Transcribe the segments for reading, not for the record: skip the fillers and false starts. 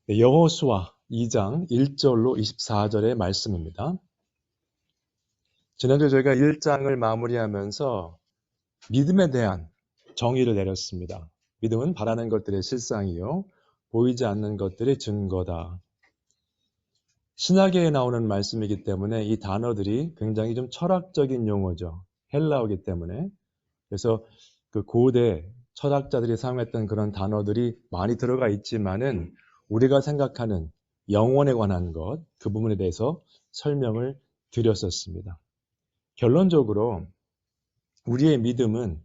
네, 여호수아 2장 1절로 24절의 말씀입니다. 지난주에 저희가 1장을 마무리하면서 믿음에 대한 정의를 내렸습니다. 믿음은 바라는 것들의 실상이요, 보이지 않는 것들의 증거다. 신약에 나오는 말씀이기 때문에 이 단어들이 굉장히 좀 철학적인 용어죠. 헬라어이기 때문에. 그래서 그 고대 철학자들이 사용했던 그런 단어들이 많이 들어가 있지만은 우리가 생각하는 영혼에 관한 것, 그 부분에 대해서 설명을 드렸었습니다. 결론적으로 우리의 믿음은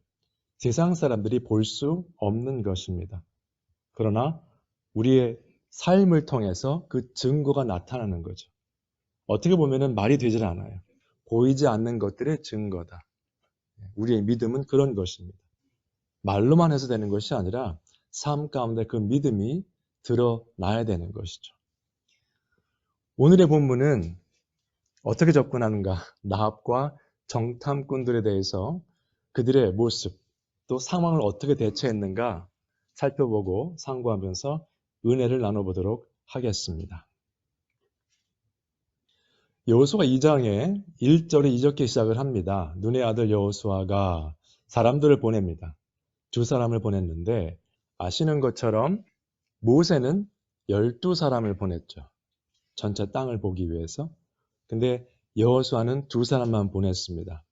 세상 사람들이 볼 수 없는 것입니다. 그러나 우리의 삶을 통해서 그 증거가 나타나는 거죠. 어떻게 보면은 말이 되질 않아요. 보이지 않는 것들의 증거다. 우리의 믿음은 그런 것입니다. 말로만 해서 되는 것이 아니라 삶 가운데 그 믿음이 드러나야 되는 것이죠. 오늘의 본문은 어떻게 접근하는가? 라합과 정탐꾼들에 대해서 그들의 모습, 또 상황을 어떻게 대처했는가 살펴보고 상고하면서 은혜를 나눠보도록 하겠습니다. 여호수아 2장에 1절에 이렇게 시작을 합니다. 눈의 아들 여호수아가 사람들을 보냅니다. 두 사람을 보냈는데 아시는 것처럼 모세는 12사람을 보냈죠. 전체 땅을 보기 위해서. 근데 여호수아는 두 사람만 보냈습니다.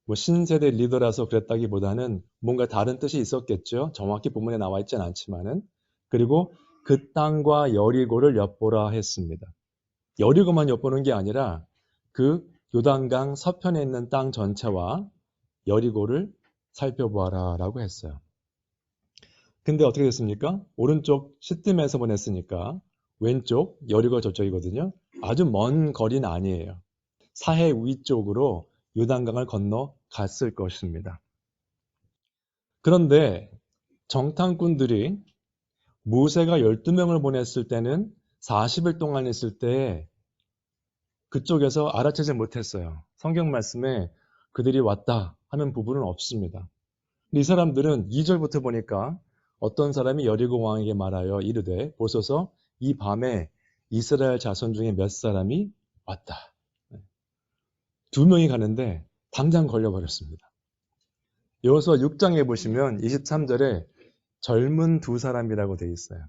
뭐 신세대 리더라서 그랬다기보다는 뭔가 다른 뜻이 있었겠죠. 정확히 본문에 나와 있지는 않지만은. 그리고 그 땅과 여리고를 엿보라 했습니다. 여리고만 엿보는 게 아니라 그 요단강 서편에 있는 땅 전체와 여리고를 살펴보아라 라고 했어요. 근데 어떻게 됐습니까? 오른쪽 시딤에서 보냈으니까 왼쪽 여리고 저쪽이거든요. 아주 먼 거리는 아니에요. 사해 위쪽으로 요단강을 건너 갔을 것입니다. 그런데 정탐꾼들이 모세가 12명을 보냈을 때는 40일 동안 있을 때 그쪽에서 알아채지 못했어요. 성경 말씀에 그들이 왔다 하는 부분은 없습니다. 이 사람들은 2절부터 보니까 어떤 사람이 여리고 왕에게 말하여 이르되 보소서 이 밤에 이스라엘 자손 중에 몇 사람이 왔다. 2명이 가는데 당장 걸려버렸습니다. 여호수아 6장에 보시면 23절에 젊은 두 사람이라고 되어 있어요.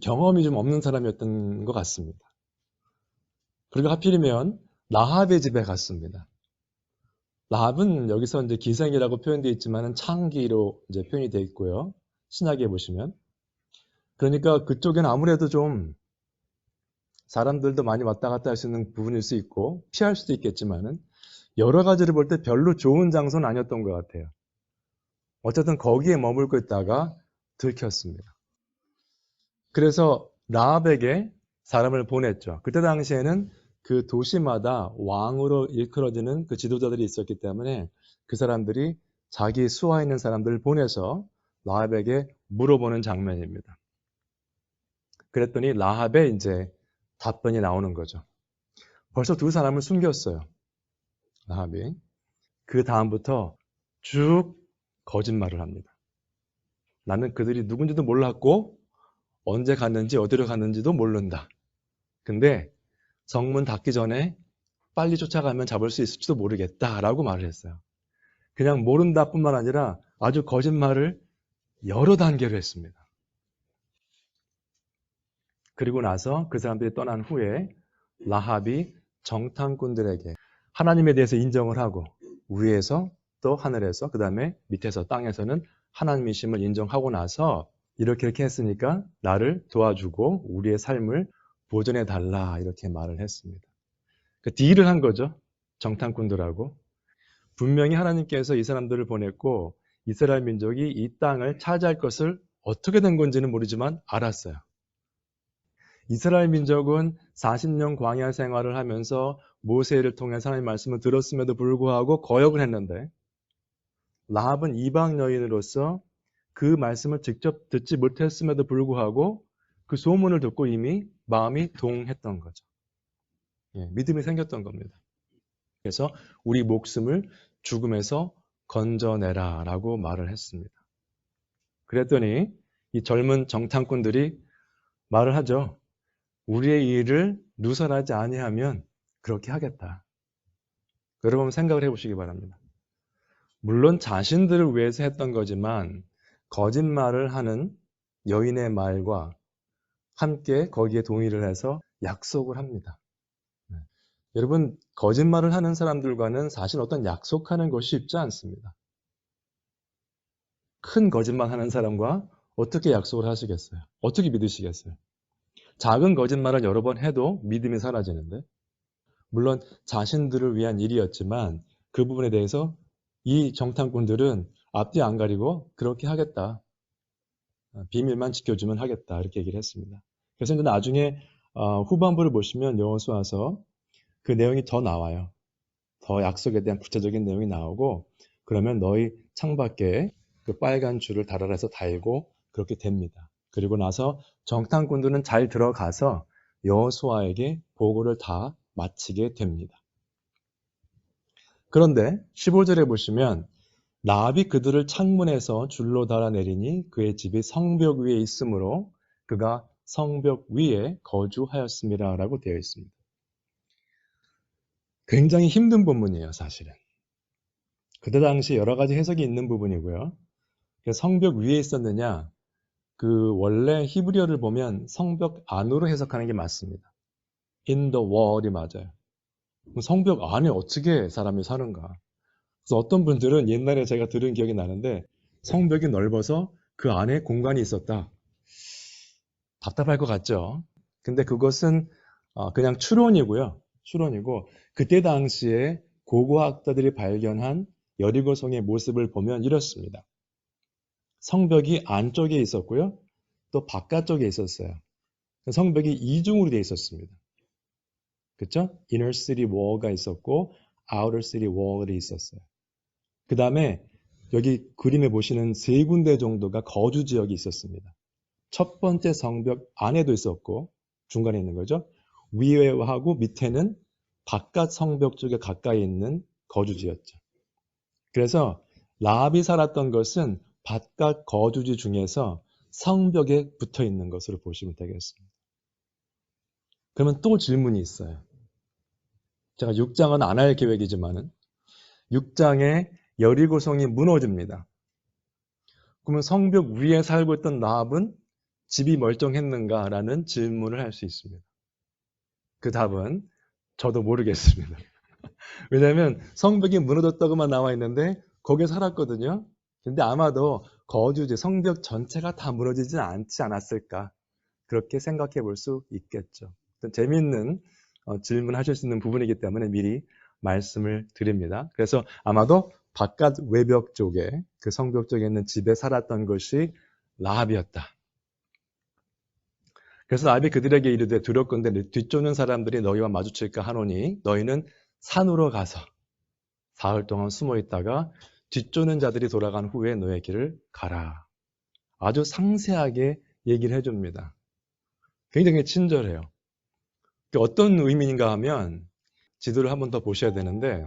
경험이 좀 없는 사람이었던 것 같습니다. 그리고 하필이면 라합의 집에 갔습니다. 라합은 여기서 이제 기생이라고 표현되어 있지만은 창기로 이제 표현이 되어 있고요. 신약에 보시면. 그러니까 그쪽에는 아무래도 좀 사람들도 많이 왔다 갔다 할 수 있는 부분일 수 있고 피할 수도 있겠지만은 여러 가지를 볼 때 별로 좋은 장소는 아니었던 것 같아요. 어쨌든 거기에 머물고 있다가 들켰습니다. 그래서 라합에게 사람을 보냈죠. 그때 당시에는 그 도시마다 왕으로 일컬어지는 그 지도자들이 있었기 때문에 그 사람들이 자기 수하에 있는 사람들을 보내서 라합에게 물어보는 장면입니다. 그랬더니 라합의 이제 답변이 나오는 거죠. 벌써 두 사람을 숨겼어요. 라합이. 그 다음부터 쭉 거짓말을 합니다. 나는 그들이 누군지도 몰랐고 언제 갔는지 어디로 갔는지도 모른다. 근데 정문 닫기 전에 빨리 쫓아가면 잡을 수 있을지도 모르겠다라고 말을 했어요. 그냥 모른다 뿐만 아니라 아주 거짓말을 여러 단계로 했습니다. 그리고 나서 그 사람들이 떠난 후에 라합이 정탐꾼들에게 하나님에 대해서 인정을 하고 위에서 또 하늘에서 그 다음에 밑에서 땅에서는 하나님이심을 인정하고 나서 이렇게 했으니까 나를 도와주고 우리의 삶을 보존해 달라 이렇게 말을 했습니다. 그 딜을 한 거죠. 정탐꾼들하고. 분명히 하나님께서 이 사람들을 보냈고 이스라엘 민족이 이 땅을 차지할 것을 어떻게 된 건지는 모르지만 알았어요. 이스라엘 민족은 40년 광야 생활을 하면서 모세를 통해서 하나님의 말씀을 들었음에도 불구하고 거역을 했는데 라합은 이방 여인으로서 그 말씀을 직접 듣지 못했음에도 불구하고 그 소문을 듣고 이미 마음이 동했던 거죠. 믿음이 생겼던 겁니다. 그래서 우리 목숨을 죽음에서 건져내라 라고 말을 했습니다. 그랬더니 이 젊은 정탐꾼들이 말을 하죠. 우리의 일을 누설하지 아니하면 그렇게 하겠다. 여러분 생각을 해보시기 바랍니다. 물론 자신들을 위해서 했던 거지만 거짓말을 하는 여인의 말과 함께 거기에 동의를 해서 약속을 합니다. 여러분, 거짓말을 하는 사람들과는 사실 어떤 약속하는 것이 쉽지 않습니다. 큰 거짓말 하는 사람과 어떻게 약속을 하시겠어요? 어떻게 믿으시겠어요? 작은 거짓말을 여러 번 해도 믿음이 사라지는데, 물론 자신들을 위한 일이었지만 그 부분에 대해서 이 정탐꾼들은 앞뒤 안 가리고 그렇게 하겠다. 비밀만 지켜주면 하겠다. 이렇게 얘기를 했습니다. 그래서 이제 나중에 후반부를 보시면 여호수아서 그 내용이 더 나와요. 더 약속에 대한 구체적인 내용이 나오고 그러면 너희 창밖에 그 빨간 줄을 달아라 해서 달고 그렇게 됩니다. 그리고 나서 정탐꾼들은 잘 들어가서 여호수아에게 보고를 다 마치게 됩니다. 그런데 15절에 보시면 라합이 그들을 창문에서 줄로 달아내리니 그의 집이 성벽 위에 있으므로 그가 성벽 위에 거주하였습니다. 라고 되어 있습니다. 굉장히 힘든 본문이에요, 사실은. 그때 당시 여러 가지 해석이 있는 부분이고요. 성벽 위에 있었느냐, 그 원래 히브리어를 보면 성벽 안으로 해석하는 게 맞습니다. In the wall이 맞아요. 성벽 안에 어떻게 사람이 사는가. 그래서 어떤 분들은 옛날에 제가 들은 기억이 나는데 성벽이 넓어서 그 안에 공간이 있었다. 답답할 것 같죠? 근데 그것은 그냥 추론이고요. 추론이고 그때 당시에 고고학자들이 발견한 여리고성의 모습을 보면 이렇습니다. 성벽이 안쪽에 있었고요. 또 바깥쪽에 있었어요. 성벽이 이중으로 되어 있었습니다. 그렇죠? Inner City Wall가 있었고 Outer City Wall이 있었어요. 그 다음에 여기 그림에 보시는 세 군데 정도가 거주 지역이 있었습니다. 첫 번째 성벽 안에도 있었고 중간에 있는 거죠. 위에하고 밑에는 바깥 성벽 쪽에 가까이 있는 거주지였죠. 그래서 라합이 살았던 것은 바깥 거주지 중에서 성벽에 붙어 있는 것으로 보시면 되겠습니다. 그러면 또 질문이 있어요. 제가 6장은 안 할 계획이지만은 6장에 여리고성이 무너집니다. 그러면 성벽 위에 살고 있던 라합은 집이 멀쩡했는가라는 질문을 할 수 있습니다. 그 답은 저도 모르겠습니다. 왜냐하면 성벽이 무너졌다고만 나와 있는데 거기에 살았거든요. 근데 아마도 거주지, 성벽 전체가 다 무너지진 않지 않았을까 그렇게 생각해 볼 수 있겠죠. 재미있는 질문하실 수 있는 부분이기 때문에 미리 말씀을 드립니다. 그래서 아마도 바깥 외벽 쪽에 그 성벽 쪽에 있는 집에 살았던 것이 라합이었다. 그래서 라합이 그들에게 이르되 두렵건대 뒤쫓는 사람들이 너희와 마주칠까 하노니 너희는 산으로 가서 사흘 동안 숨어 있다가 뒤쫓는 자들이 돌아간 후에 너의 길을 가라. 아주 상세하게 얘기를 해줍니다. 굉장히 친절해요. 어떤 의미인가 하면 지도를 한 번 더 보셔야 되는데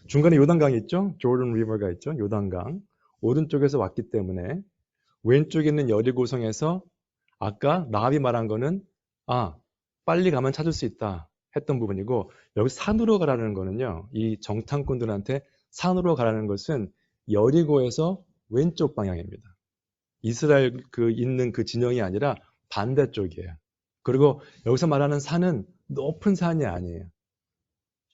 중간에 요단강이 있죠? 조던 리버가 있죠? 요단강. 오른쪽에서 왔기 때문에 왼쪽에 있는 여리고성에서 아까 라합이 말한 거는 빨리 가면 찾을 수 있다 했던 부분이고 여기 산으로 가라는 거는요. 이 정탐꾼들한테 산으로 가라는 것은 여리고에서 왼쪽 방향입니다. 이스라엘 있는 그 진영이 아니라 반대쪽이에요. 그리고 여기서 말하는 산은 높은 산이 아니에요.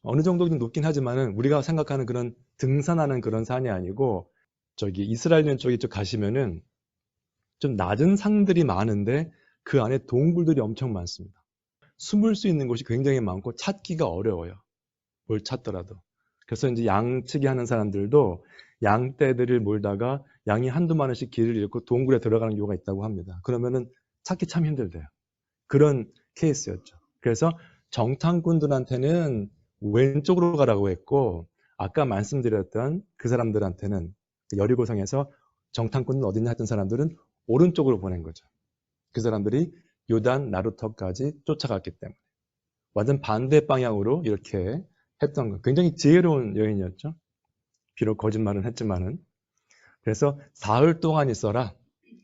어느 정도 좀 높긴 하지만은 우리가 생각하는 그런 등산하는 그런 산이 아니고 저기 이스라엘 쪽에 쪽 가시면은 좀 낮은 산들이 많은데 그 안에 동굴들이 엄청 많습니다. 숨을 수 있는 곳이 굉장히 많고 찾기가 어려워요. 뭘 찾더라도. 그래서 이제 양치기 하는 사람들도 양떼들을 몰다가 양이 한두 마리씩 길을 잃고 동굴에 들어가는 경우가 있다고 합니다. 그러면은 찾기 참 힘들대요. 그런 케이스였죠. 그래서 정탐꾼들한테는 왼쪽으로 가라고 했고 아까 말씀드렸던 그 사람들한테는 여리고성에서 정탐꾼은 어디냐 했던 사람들은 오른쪽으로 보낸 거죠. 그 사람들이 요단 나루터까지 쫓아갔기 때문에 완전 반대 방향으로 이렇게 했던 거. 굉장히 지혜로운 여인이었죠. 비록 거짓말은 했지만은. 그래서 사흘 동안 있어라.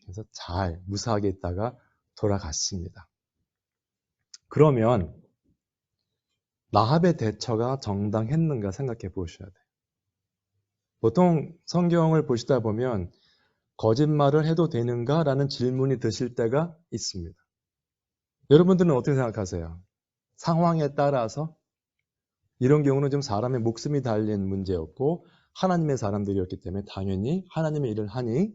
그래서 잘 무사하게 있다가 돌아갔습니다. 그러면 라합의 대처가 정당했는가 생각해 보셔야 돼요. 보통 성경을 보시다 보면 거짓말을 해도 되는가? 라는 질문이 드실 때가 있습니다. 여러분들은 어떻게 생각하세요? 상황에 따라서 이런 경우는 좀 사람의 목숨이 달린 문제였고 하나님의 사람들이었기 때문에 당연히 하나님의 일을 하니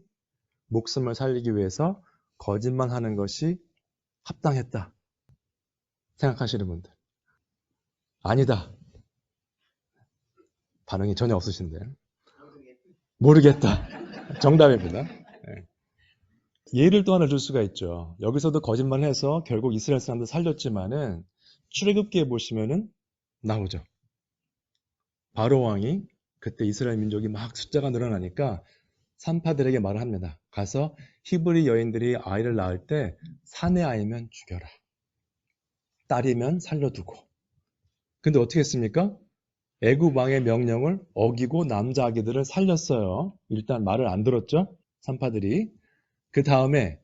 목숨을 살리기 위해서 거짓말하는 것이 합당했다 생각하시는 분들. 아니다. 반응이 전혀 없으신데. 모르겠다. 정답입니다. 네. 예를 또 하나 줄 수가 있죠. 여기서도 거짓말을 해서 결국 이스라엘 사람들 살렸지만은 출애굽기에 보시면은 나오죠. 바로 왕이 그때 이스라엘 민족이 막 숫자가 늘어나니까 산파들에게 말을 합니다. 가서 히브리 여인들이 아이를 낳을 때 사내 아이면 죽여라. 딸이면 살려두고. 근데 어떻게 했습니까? 애굽 왕의 명령을 어기고 남자 아기들을 살렸어요. 일단 말을 안 들었죠? 산파들이. 그 다음에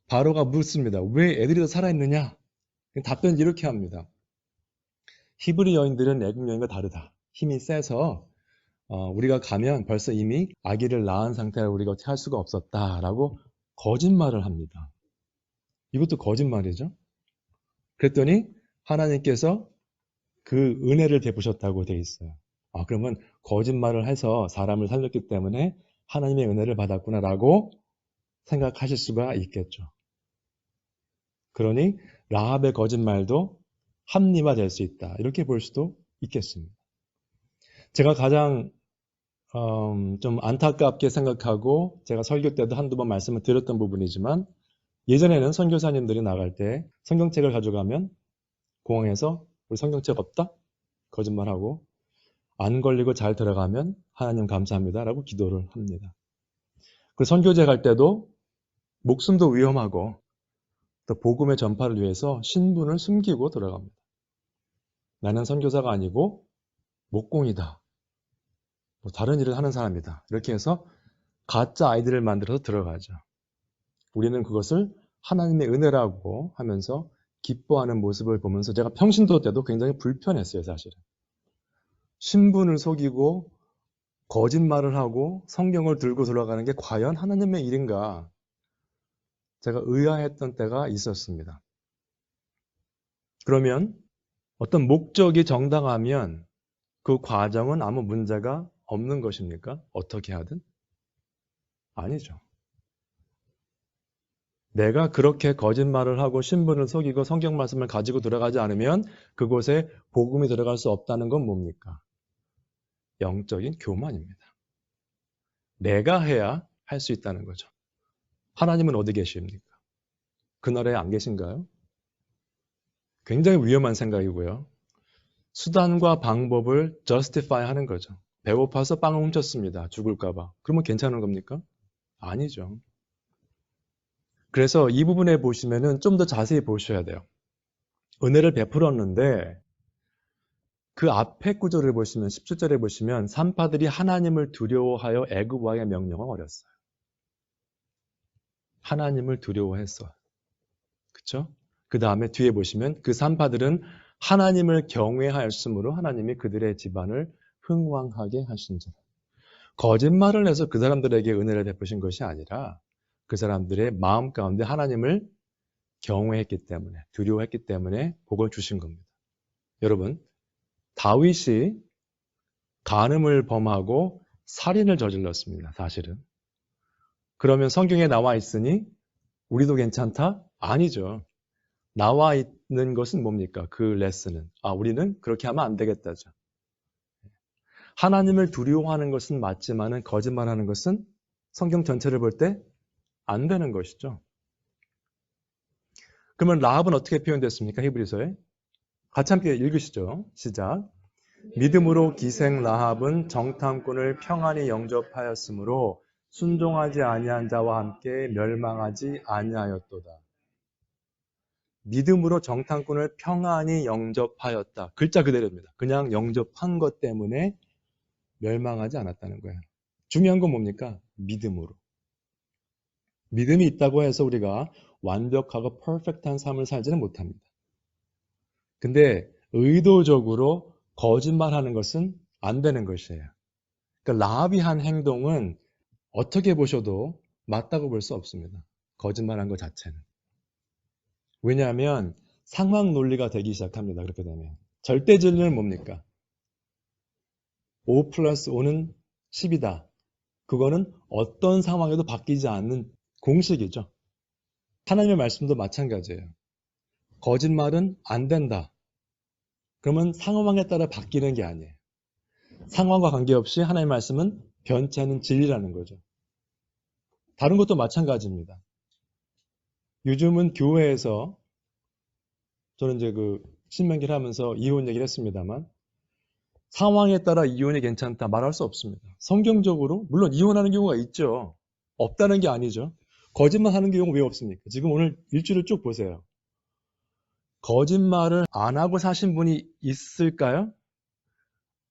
바로가 묻습니다. 왜 애들이 더 살아있느냐? 답변을 이렇게 합니다. 히브리 여인들은 애굽 여인과 다르다. 힘이 세서 우리가 가면 벌써 이미 아기를 낳은 상태라 우리가 어떻게 할 수가 없었다라고 거짓말을 합니다. 이것도 거짓말이죠. 그랬더니 하나님께서 그 은혜를 베푸셨다고 돼 있어요. 그러면 거짓말을 해서 사람을 살렸기 때문에 하나님의 은혜를 받았구나라고 생각하실 수가 있겠죠. 그러니 라합의 거짓말도 합리화될 수 있다. 이렇게 볼 수도 있겠습니다. 제가 가장 좀 안타깝게 생각하고 제가 설교 때도 한두 번 말씀을 드렸던 부분이지만 예전에는 선교사님들이 나갈 때 성경책을 가져가면 공항에서 우리 성경책 없다? 거짓말하고 안 걸리고 잘 들어가면 하나님 감사합니다 라고 기도를 합니다. 그 선교제 갈 때도 목숨도 위험하고 또 복음의 전파를 위해서 신분을 숨기고 들어갑니다. 나는 선교사가 아니고 목공이다. 뭐 다른 일을 하는 사람이다. 이렇게 해서 가짜 아이디를 만들어서 들어가죠. 우리는 그것을 하나님의 은혜라고 하면서 기뻐하는 모습을 보면서 제가 평신도 때도 굉장히 불편했어요, 사실은. 신분을 속이고 거짓말을 하고 성경을 들고 돌아가는 게 과연 하나님의 일인가? 제가 의아했던 때가 있었습니다. 그러면 어떤 목적이 정당하면 그 과정은 아무 문제가 없는 것입니까? 어떻게 하든? 아니죠. 내가 그렇게 거짓말을 하고 신분을 속이고 성경 말씀을 가지고 들어가지 않으면 그곳에 복음이 들어갈 수 없다는 건 뭡니까? 영적인 교만입니다. 내가 해야 할 수 있다는 거죠. 하나님은 어디 계십니까? 그나라에 안 계신가요? 굉장히 위험한 생각이고요. 수단과 방법을 justify 하는 거죠. 배고파서 빵을 훔쳤습니다. 죽을까 봐. 그러면 괜찮은 겁니까? 아니죠. 그래서 이 부분에 보시면은 좀 더 자세히 보셔야 돼요. 은혜를 베풀었는데 그 앞에 구절을 보시면 17절에 보시면 산파들이 하나님을 두려워하여 애굽 왕의 명령을 어겼어요. 하나님을 두려워했어요. 그렇죠? 그 다음에 뒤에 보시면 그 산파들은 하나님을 경외하였으므로 하나님이 그들의 집안을 흥왕하게 하신지라. 거짓말을 해서 그 사람들에게 은혜를 베푸신 것이 아니라 그 사람들의 마음 가운데 하나님을 경외했기 때문에, 두려워했기 때문에 복을 주신 겁니다. 여러분, 다윗이 간음을 범하고 살인을 저질렀습니다. 사실은. 그러면 성경에 나와 있으니 우리도 괜찮다? 아니죠. 나와 있는 것은 뭡니까? 그 레슨은. 우리는 그렇게 하면 안 되겠다죠. 하나님을 두려워하는 것은 맞지만은 거짓말하는 것은 성경 전체를 볼 때 안 되는 것이죠. 그러면 라합은 어떻게 표현됐습니까? 히브리서에. 같이 함께 읽으시죠. 시작. 믿음으로 기생 라합은 정탐꾼을 평안히 영접하였으므로 순종하지 아니한 자와 함께 멸망하지 아니하였도다. 믿음으로 정탐꾼을 평안히 영접하였다. 글자 그대로입니다. 그냥 영접한 것 때문에 멸망하지 않았다는 거예요. 중요한 건 뭡니까? 믿음으로. 믿음이 있다고 해서 우리가 완벽하고 퍼펙트한 삶을 살지는 못합니다. 근데 의도적으로 거짓말하는 것은 안 되는 것이에요. 그러니까 라합이 한 행동은 어떻게 보셔도 맞다고 볼 수 없습니다. 거짓말한 것 자체는. 왜냐하면 상황 논리가 되기 시작합니다. 그렇게 되면. 절대 진리는 뭡니까? 5 플러스 5는 10이다. 그거는 어떤 상황에도 바뀌지 않는 공식이죠. 하나님의 말씀도 마찬가지예요. 거짓말은 안 된다. 그러면 상황에 따라 바뀌는 게 아니에요. 상황과 관계없이 하나님의 말씀은 변치 않는 진리라는 거죠. 다른 것도 마찬가지입니다. 요즘은 교회에서 저는 이제 그 신명기를 하면서 이혼 얘기를 했습니다만 상황에 따라 이혼이 괜찮다 말할 수 없습니다. 성경적으로 물론 이혼하는 경우가 있죠. 없다는 게 아니죠. 거짓말하는 경우가 왜 없습니까? 지금 오늘 일주일을 쭉 보세요. 거짓말을 안 하고 사신 분이 있을까요?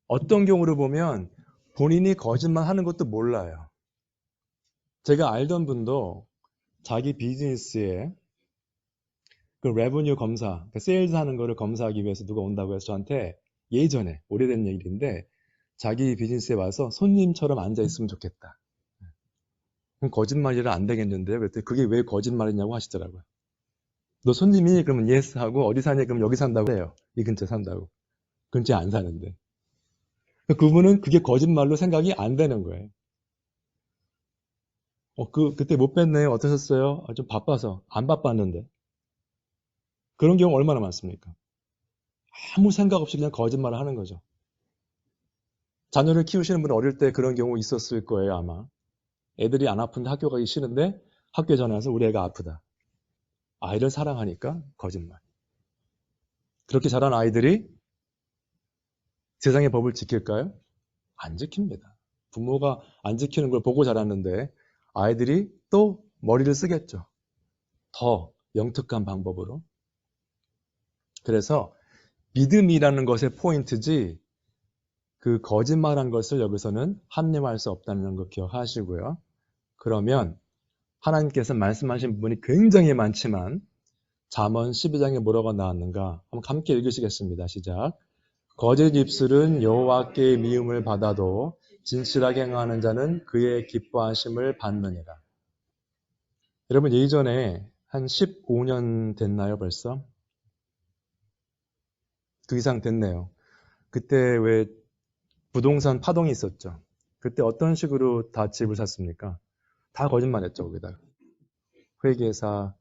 어떤 경우를 보면 본인이 거짓말하는 것도 몰라요. 제가 알던 분도 자기 비즈니스에 그 레버뉴 검사, 그 세일즈 하는 거를 검사하기 위해서 누가 온다고 해서 저한테 예전에 오래된 얘기인데 자기 비즈니스에 와서 손님처럼 앉아 있으면 좋겠다. 그럼 거짓말이라 안 되겠는데요. 그랬더니 그게 왜 거짓말이냐고 하시더라고요. 너 손님이 그러면 예스 하고 어디 사냐 그럼 여기 산다고 해요. 이 근처 산다고. 근처에 안 사는데. 그분은 그게 거짓말로 생각이 안 되는 거예요. 그때 못 뵀네요. 어떠셨어요? 좀 바빠서. 안 바빴는데. 그런 경우 얼마나 많습니까? 아무 생각 없이 그냥 거짓말을 하는 거죠. 자녀를 키우시는 분은 어릴 때 그런 경우 있었을 거예요, 아마. 애들이 안 아픈데 학교 가기 싫은데 학교에 전화해서 우리 애가 아프다. 아이를 사랑하니까 거짓말. 그렇게 자란 아이들이 세상의 법을 지킬까요? 안 지킵니다. 부모가 안 지키는 걸 보고 자랐는데 아이들이 또 머리를 쓰겠죠. 더 영특한 방법으로. 그래서 믿음이라는 것의 포인트지 그 거짓말한 것을 여기서는 합리화할 수 없다는 거 기억하시고요. 그러면 하나님께서 말씀하신 부분이 굉장히 많지만 잠언 12장에 뭐라고 나왔는가? 한번 함께 읽으시겠습니다. 시작. 거짓 입술은 여호와께 미움을 받아도 진실하게 행하는 자는 그의 기뻐하심을 받느니라. 여러분 예전에 한 15년 됐나요 벌써? 그 이상 됐네요. 그때 왜 부동산 파동이 있었죠. 그때 어떤 식으로 다 집을 샀습니까? 다 거짓말했죠 거기다가. 회계사,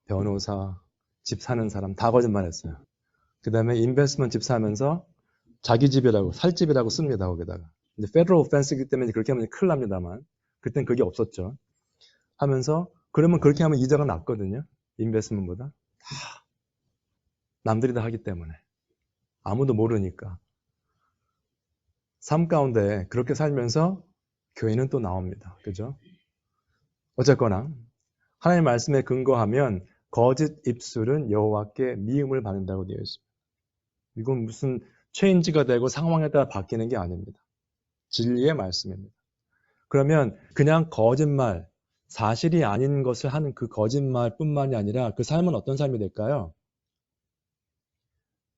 변호사, 집 사는 사람 다 거짓말했어요. 그 다음에 인베스트먼트 집 사면서 자기 집이라고 살 집이라고 씁니다 거기다가. 이제 페더럴 오펜스이기 때문에 그렇게 하면 큰일 납니다만 그땐 그게 없었죠. 하면서 그러면 그렇게 하면 이자가 낮거든요. 인베스트먼트보다. 다 남들이 다 하기 때문에. 아무도 모르니까. 삶 가운데 그렇게 살면서 교회는 또 나옵니다. 그죠? 어쨌거나 하나님의 말씀에 근거하면 거짓 입술은 여호와께 미움을 받는다고 되어 있습니다. 이건 무슨 체인지가 되고 상황에 따라 바뀌는 게 아닙니다. 진리의 말씀입니다. 그러면 그냥 거짓말, 사실이 아닌 것을 하는 그 거짓말뿐만이 아니라 그 삶은 어떤 삶이 될까요?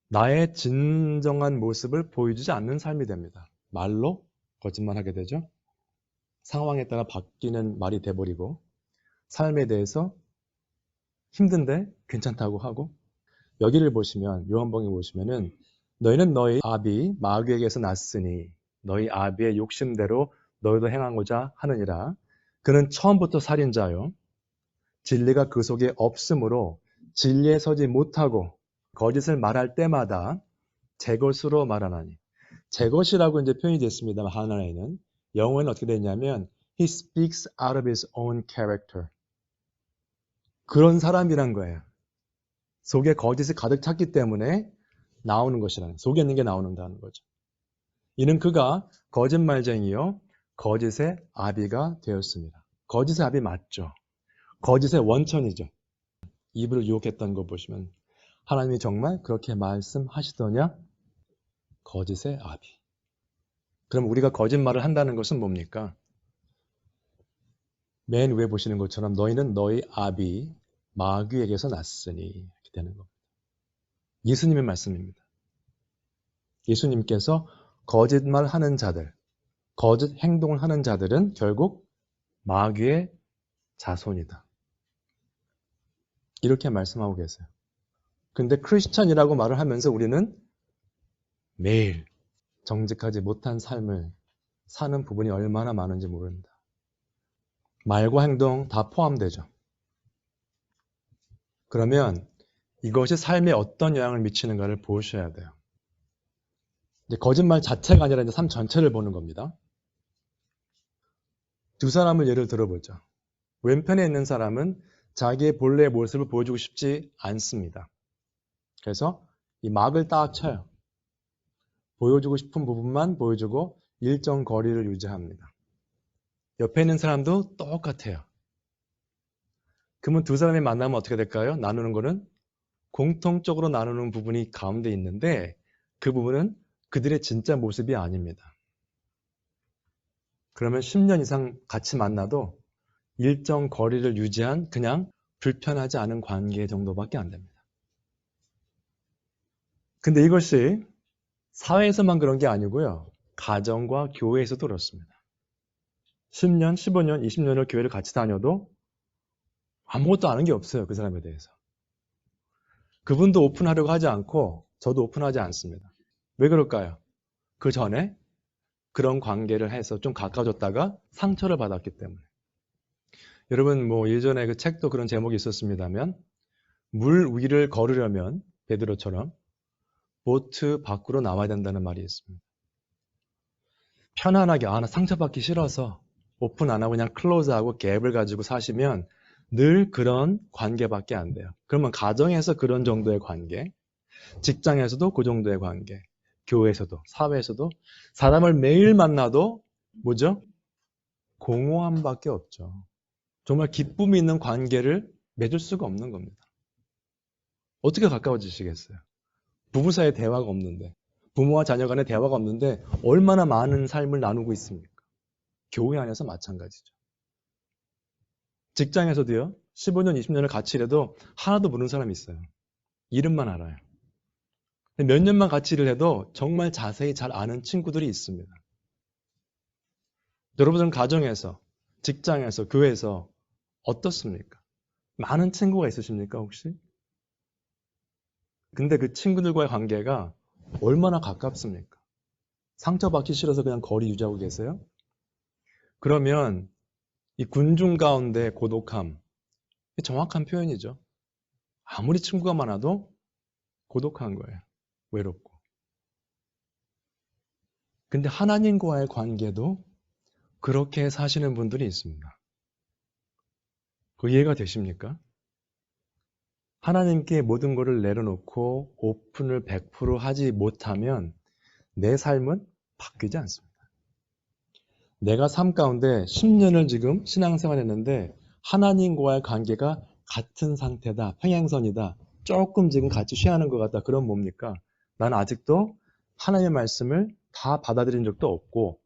나의 진정한 모습을 보여주지 않는 삶이 됩니다. 말로 거짓말하게 되죠. 상황에 따라 바뀌는 말이 돼버리고 삶에 대해서 힘든데 괜찮다고 하고 여기를 보시면 요한복음에 보시면은 너희는 너희 아비 마귀에게서 났으니 너희 아비의 욕심대로 너희도 행하고자 하느니라. 그는 처음부터 살인자요. 진리가 그 속에 없으므로 진리에 서지 못하고 거짓을 말할 때마다 제 것으로 말하나니. 제 것이라고 이제 표현이 됐습니다만 하나에는 영어에는 어떻게 되냐면 he speaks out of his own character. 그런 사람이란 거예요. 속에 거짓이 가득 찼기 때문에 나오는 것이라는, 속에 있는 게 나오는다는 거죠. 이는 그가 거짓말쟁이요 거짓의 아비가 되었습니다. 거짓의 아비 맞죠. 거짓의 원천이죠. 입을 유혹했던 거 보시면 하나님이 정말 그렇게 말씀하시더냐? 거짓의 아비. 그럼 우리가 거짓말을 한다는 것은 뭡니까? 맨 위에 보시는 것처럼 너희는 너희 아비, 마귀에게서 났으니 이렇게 되는 겁니다. 예수님의 말씀입니다. 예수님께서 거짓말하는 자들, 거짓 행동을 하는 자들은 결국 마귀의 자손이다. 이렇게 말씀하고 계세요. 근데 크리스찬이라고 말을 하면서 우리는 매일 정직하지 못한 삶을 사는 부분이 얼마나 많은지 모릅니다. 말과 행동 다 포함되죠. 그러면 이것이 삶에 어떤 영향을 미치는가를 보셔야 돼요. 이제 거짓말 자체가 아니라 이제 삶 전체를 보는 겁니다. 두 사람을 예를 들어보죠. 왼편에 있는 사람은 자기의 본래의 모습을 보여주고 싶지 않습니다. 그래서 이 막을 딱 쳐요. 보여주고 싶은 부분만 보여주고 일정 거리를 유지합니다. 옆에 있는 사람도 똑같아요. 그러면 두 사람이 만나면 어떻게 될까요? 나누는 거는 공통적으로 나누는 부분이 가운데 있는데 그 부분은 그들의 진짜 모습이 아닙니다. 그러면 10년 이상 같이 만나도 일정 거리를 유지한 그냥 불편하지 않은 관계 정도밖에 안 됩니다. 근데 이것이 사회에서만 그런 게 아니고요. 가정과 교회에서도 그렇습니다. 10년, 15년, 20년을 교회를 같이 다녀도 아무것도 아는 게 없어요. 그 사람에 대해서. 그분도 오픈하려고 하지 않고 저도 오픈하지 않습니다. 왜 그럴까요? 그 전에 그런 관계를 해서 좀 가까워졌다가 상처를 받았기 때문에. 여러분 뭐 예전에 그 책도 그런 제목이 있었습니다면 물 위를 걸으려면 베드로처럼 보트 밖으로 나와야 된다는 말이 있습니다. 편안하게 나 상처받기 싫어서 오픈 안 하고 그냥 클로즈하고 갭을 가지고 사시면 늘 그런 관계밖에 안 돼요. 그러면 가정에서 그런 정도의 관계, 직장에서도 그 정도의 관계, 교회에서도, 사회에서도 사람을 매일 만나도 뭐죠? 공허함밖에 없죠. 정말 기쁨이 있는 관계를 맺을 수가 없는 겁니다. 어떻게 가까워지시겠어요? 부부 사이에 대화가 없는데, 부모와 자녀 간에 대화가 없는데 얼마나 많은 삶을 나누고 있습니까? 교회 안에서 마찬가지죠. 직장에서도요. 15년, 20년을 같이 일해도 하나도 모르는 사람이 있어요. 이름만 알아요. 몇 년만 같이 일을 해도 정말 자세히 잘 아는 친구들이 있습니다. 여러분은 가정에서, 직장에서, 교회에서 어떻습니까? 많은 친구가 있으십니까, 혹시? 근데 그 친구들과의 관계가 얼마나 가깝습니까? 상처받기 싫어서 그냥 거리 유지하고 계세요? 그러면 이 군중 가운데 고독함, 정확한 표현이죠. 아무리 친구가 많아도 고독한 거예요. 외롭고. 근데 하나님과의 관계도 그렇게 사시는 분들이 있습니다. 그 이해가 되십니까? 하나님께 모든 것을 내려놓고 오픈을 100% 하지 못하면 내 삶은 바뀌지 않습니다. 내가 삶 가운데 10년을 지금 신앙생활 했는데 하나님과의 관계가 같은 상태다, 평행선이다, 조금 지금 같이 취하는 것 같다. 그럼 뭡니까? 나는 아직도 하나님의 말씀을 다 받아들인 적도 없고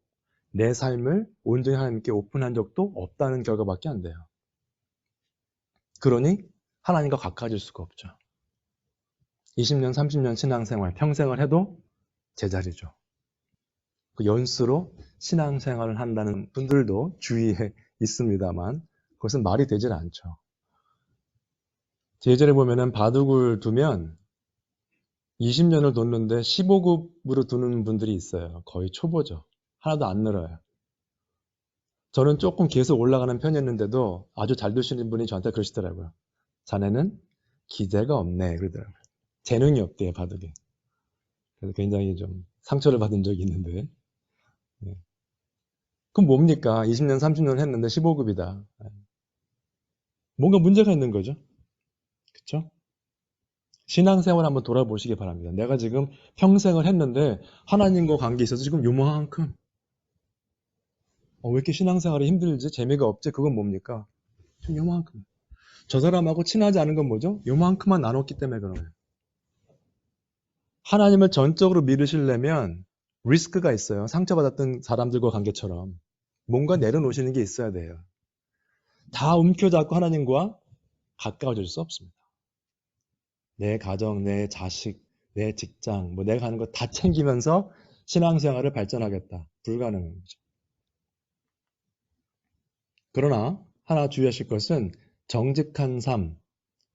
내 삶을 온전히 하나님께 오픈한 적도 없다는 결과밖에 안 돼요. 그러니 하나님과 가까워질 수가 없죠. 20년, 30년 신앙생활, 평생을 해도 제자리죠. 그 연수로 신앙생활을 한다는 분들도 주위에 있습니다만 그것은 말이 되질 않죠. 예전에 보면은 바둑을 두면 20년을 뒀는데 15급으로 두는 분들이 있어요. 거의 초보죠. 하나도 안 늘어요. 저는 조금 계속 올라가는 편이었는데도 아주 잘 두시는 분이 저한테 그러시더라고요. 자네는 기재가 없네 그러더라고요. 재능이 없대요, 바둑에. 그래서 굉장히 좀 상처를 받은 적이 있는데. 네. 그럼 뭡니까? 20년, 30년 했는데 15급이다. 뭔가 문제가 있는 거죠. 그렇죠? 신앙생활 한번 돌아보시기 바랍니다. 내가 지금 평생을 했는데 하나님과 관계에 있어서 지금 요만큼 왜 이렇게 신앙생활이 힘들지? 재미가 없지? 그건 뭡니까? 좀 요만큼. 저 사람하고 친하지 않은 건 뭐죠? 요만큼만 나눴기 때문에 그런 거예요. 하나님을 전적으로 믿으시려면 리스크가 있어요. 상처받았던 사람들과 관계처럼. 뭔가 내려놓으시는 게 있어야 돼요. 다 움켜잡고 하나님과 가까워질 수 없습니다. 내 가정, 내 자식, 내 직장, 뭐 내가 하는 거 다 챙기면서 신앙생활을 발전하겠다. 불가능한 거죠. 그러나 하나 주의하실 것은 정직한 삶,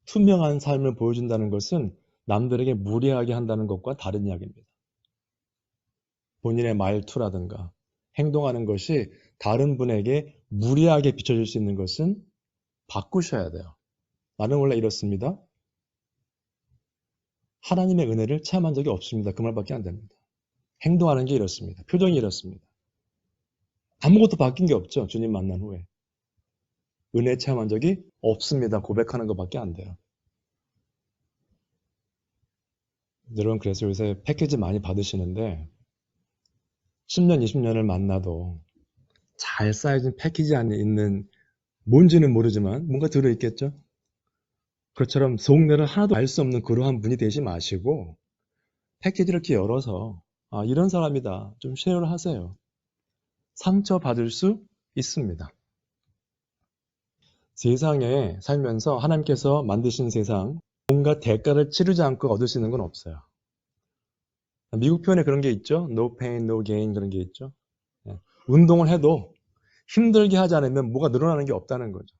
투명한 삶을 보여준다는 것은 남들에게 무례하게 한다는 것과 다른 이야기입니다. 본인의 말투라든가 행동하는 것이 다른 분에게 무례하게 비춰질 수 있는 것은 바꾸셔야 돼요. 나는 원래 이렇습니다. 하나님의 은혜를 체험한 적이 없습니다. 그 말밖에 안 됩니다. 행동하는 게 이렇습니다. 표정이 이렇습니다. 아무것도 바뀐 게 없죠. 주님 만난 후에. 은혜 체험한 적이 없습니다. 고백하는 것밖에 안 돼요. 여러분 그래서 요새 패키지 많이 받으시는데 10년, 20년을 만나도 잘 쌓여진 패키지 안에 있는 뭔지는 모르지만 뭔가 들어있겠죠? 그것처럼 속내를 하나도 알 수 없는 그러한 분이 되지 마시고 패키지를 이렇게 열어서 이런 사람이다. 좀 쉐어를 하세요. 상처받을 수 있습니다. 세상에 살면서 하나님께서 만드신 세상 뭔가 대가를 치르지 않고 얻을 수 있는 건 없어요. 미국 표현에 그런 게 있죠. No pain, no gain 그런 게 있죠. 운동을 해도 힘들게 하지 않으면 뭐가 늘어나는 게 없다는 거죠.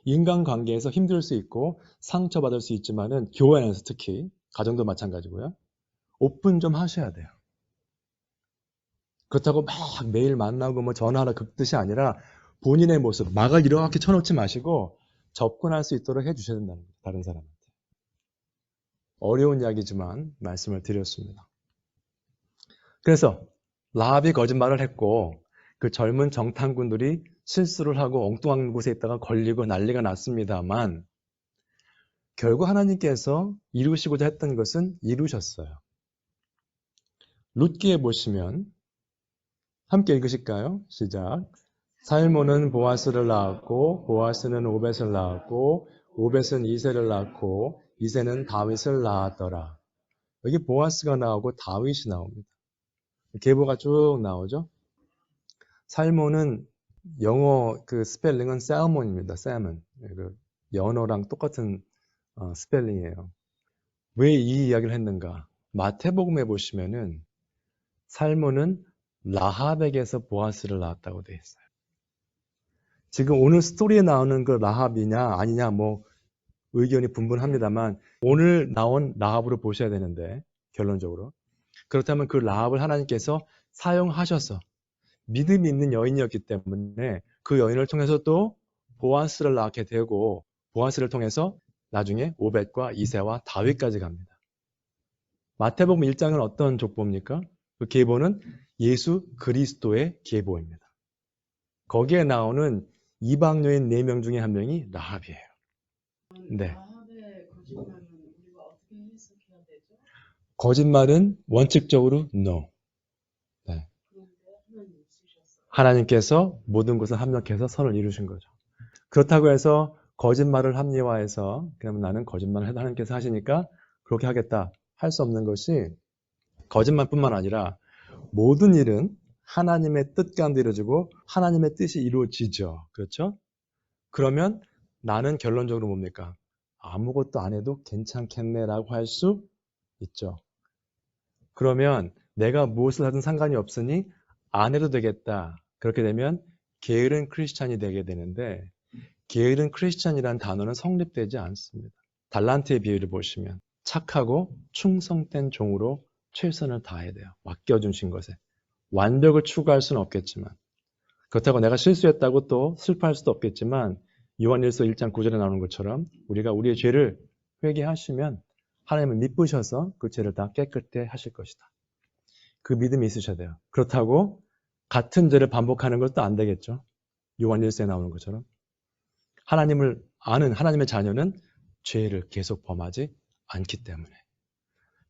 인간관계에서 힘들 수 있고 상처받을 수 있지만은 교회 안에서 특히 가정도 마찬가지고요. 오픈 좀 하셔야 돼요. 그렇다고 막 매일 만나고 뭐 전화하라 그 뜻이 아니라 본인의 모습, 막을 이렇게 쳐놓지 마시고 접근할 수 있도록 해주셔야 된다는 거예요. 다른 사람한테. 어려운 이야기지만 말씀을 드렸습니다. 그래서 라합이 거짓말을 했고 그 젊은 정탐꾼들이 실수를 하고 엉뚱한 곳에 있다가 걸리고 난리가 났습니다만 결국 하나님께서 이루시고자 했던 것은 이루셨어요. 룻기에 보시면 함께 읽으실까요? 시작. 살몬은 보아스를 낳았고 보아스는 오벳을 낳았고 오벳은 이새를 낳고 이새는 다윗을 낳았더라. 여기 보아스가 나오고 다윗이 나옵니다. 계보가 쭉 나오죠. 살몬은 영어 그 스펠링은 salmon입니다. salmon. 연어랑 똑같은 스펠링이에요. 왜 이 이야기를 했는가? 마태복음에 보시면은 살몬은 라합에게서 보아스를 낳았다고 되어 있어요. 지금 오늘 스토리에 나오는 그 라합이냐 아니냐 뭐 의견이 분분합니다만 오늘 나온 라합으로 보셔야 되는데 결론적으로 그렇다면 그 라합을 하나님께서 사용하셔서 믿음이 있는 여인이었기 때문에 그 여인을 통해서 또 보아스를 낳게 되고 보아스를 통해서 나중에 오벳과 이새와 다윗까지 갑니다. 마태복음 1장은 어떤 족보입니까? 그 계보는 예수 그리스도의 계보입니다. 거기에 나오는 이방 여인 4명 중에 한 명이 라합이에요. 네. 라합의 거짓말은 우리가 어떻게 해석해야 되죠? 거짓말은 원칙적으로 no. 네. 하나님께서 모든 것을 합력해서 선을 이루신 거죠. 그렇다고 해서 거짓말을 합리화해서 그러면 나는 거짓말을 해도 하나님께서 하시니까 그렇게 하겠다 할 수 없는 것이 거짓말뿐만 아니라 모든 일은 하나님의 뜻 가운데 이루어지고 하나님의 뜻이 이루어지죠. 그렇죠? 그러면 나는 결론적으로 뭡니까? 아무것도 안 해도 괜찮겠네라고 할 수 있죠. 그러면 내가 무엇을 하든 상관이 없으니 안 해도 되겠다. 그렇게 되면 게으른 크리스찬이 되게 되는데 게으른 크리스찬이라는 단어는 성립되지 않습니다. 달란트의 비유를 보시면 착하고 충성된 종으로 최선을 다해야 돼요. 맡겨주신 것에. 완벽을 추구할 수는 없겠지만 그렇다고 내가 실수했다고 또 슬퍼할 수도 없겠지만 요한일서 1장 9절에 나오는 것처럼 우리가 우리의 죄를 회개하시면 하나님을 믿으셔서 그 죄를 다 깨끗게 하실 것이다. 그 믿음이 있으셔야 돼요. 그렇다고 같은 죄를 반복하는 것도 안 되겠죠. 요한일서에 나오는 것처럼. 하나님을 아는 하나님의 자녀는 죄를 계속 범하지 않기 때문에.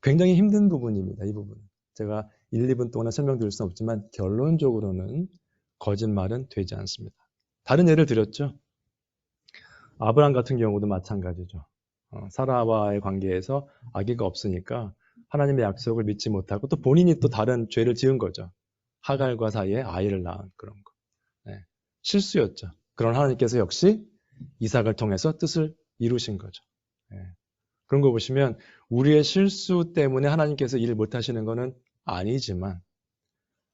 굉장히 힘든 부분입니다. 이 부분은. 제가 1, 2분 동안 설명드릴 수는 없지만 결론적으로는 거짓말은 되지 않습니다. 다른 예를 드렸죠. 아브라함 같은 경우도 마찬가지죠. 사라와의 관계에서 아기가 없으니까 하나님의 약속을 믿지 못하고 또 본인이 또 다른 죄를 지은 거죠. 하갈과 사이에 아이를 낳은 그런 거. 네. 실수였죠. 그런 하나님께서 역시 이삭을 통해서 뜻을 이루신 거죠. 예. 그런 거 보시면 우리의 실수 때문에 하나님께서 일을 못하시는 것은 아니지만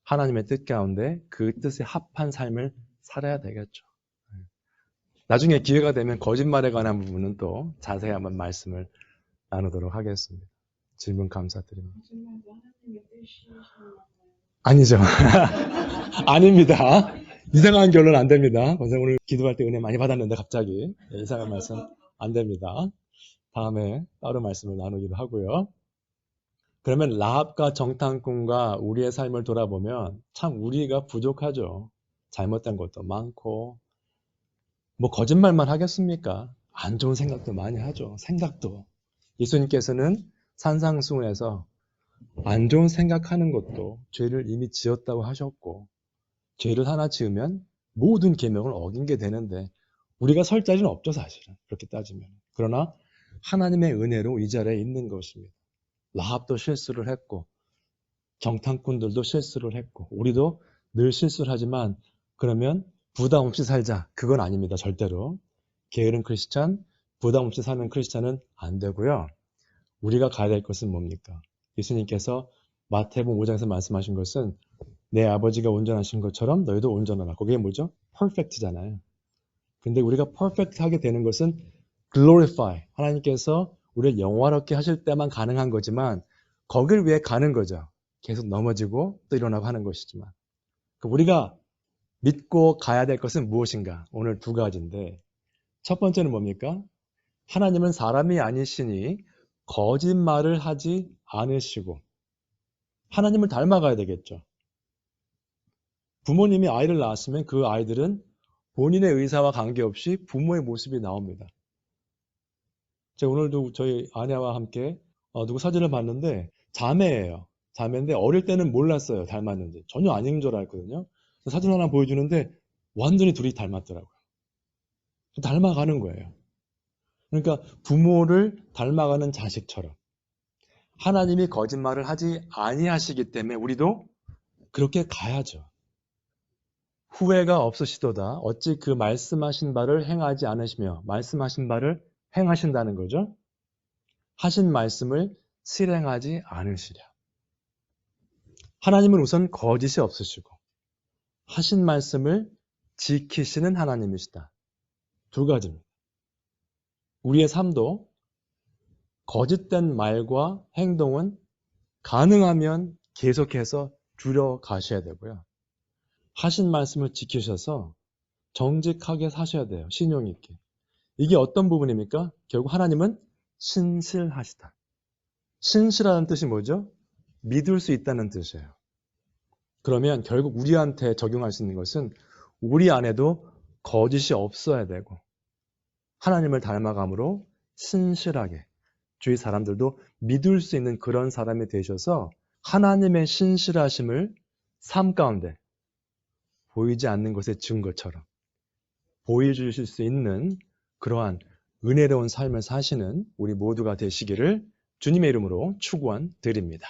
하나님의 뜻 가운데 그 뜻에 합한 삶을 살아야 되겠죠. 예. 나중에 기회가 되면 거짓말에 관한 부분은 또 자세히 한번 말씀을 나누도록 하겠습니다. 질문 감사드립니다. 거짓말도 하나님의 뜻이신가요? 아니죠. 아닙니다. 이상한 결론 안 됩니다. 선생님 오늘 기도할 때 은혜 많이 받았는데 갑자기 이상한 말씀 안 됩니다. 다음에 따로 말씀을 나누기도 하고요. 그러면 라합과 정탐꾼과 우리의 삶을 돌아보면 참 우리가 부족하죠. 잘못된 것도 많고 뭐 거짓말만 하겠습니까? 안 좋은 생각도 많이 하죠. 생각도. 예수님께서는 산상수훈에서 안 좋은 생각하는 것도 죄를 이미 지었다고 하셨고 죄를 하나 지으면 모든 계명을 어긴 게 되는데 우리가 설 자리는 없죠 사실은 그렇게 따지면. 그러나 하나님의 은혜로 이 자리에 있는 것입니다. 라합도 실수를 했고 정탐꾼들도 실수를 했고 우리도 늘 실수를 하지만 그러면 부담 없이 살자 그건 아닙니다. 절대로. 게으른 크리스찬, 부담 없이 사는 크리스찬은 안 되고요. 우리가 가야 될 것은 뭡니까? 예수님께서 마태복음 5장에서 말씀하신 것은 내 아버지가 온전하신 것처럼 너희도 온전하라. 그게 뭐죠? 퍼펙트잖아요. 근데 우리가 퍼펙트하게 되는 것은 glorify. 하나님께서 우리를 영화롭게 하실 때만 가능한 거지만 거길 위해 가는 거죠. 계속 넘어지고 또 일어나고 하는 것이지만. 우리가 믿고 가야 될 것은 무엇인가? 오늘 두 가지인데 첫 번째는 뭡니까? 하나님은 사람이 아니시니 거짓말을 하지 않으시고 하나님을 닮아가야 되겠죠. 부모님이 아이를 낳았으면 그 아이들은 본인의 의사와 관계없이 부모의 모습이 나옵니다. 제가 오늘도 저희 아내와 함께 누구 사진을 봤는데 자매예요. 자매인데 어릴 때는 몰랐어요. 닮았는지. 전혀 아닌 줄 알았거든요. 사진 하나 보여주는데 완전히 둘이 닮았더라고요. 닮아가는 거예요. 그러니까 부모를 닮아가는 자식처럼 하나님이 거짓말을 하지 아니하시기 때문에 우리도 그렇게 가야죠. 후회가 없으시도다. 어찌 그 말씀하신 바를 행하지 않으시며 말씀하신 바를 행하신다는 거죠. 하신 말씀을 실행하지 않으시랴. 하나님은 우선 거짓이 없으시고 하신 말씀을 지키시는 하나님이시다. 두 가지입니다. 우리의 삶도 거짓된 말과 행동은 가능하면 계속해서 줄여가셔야 되고요. 하신 말씀을 지키셔서 정직하게 사셔야 돼요. 신용 있게. 이게 어떤 부분입니까? 결국 하나님은 신실하시다. 신실하다는 뜻이 뭐죠? 믿을 수 있다는 뜻이에요. 그러면 결국 우리한테 적용할 수 있는 것은 우리 안에도 거짓이 없어야 되고 하나님을 닮아감으로 신실하게 주위 사람들도 믿을 수 있는 그런 사람이 되셔서 하나님의 신실하심을 삶 가운데 보이지 않는 것의 증거처럼 보여주실 수 있는 그러한 은혜로운 삶을 사시는 우리 모두가 되시기를 주님의 이름으로 축원드립니다.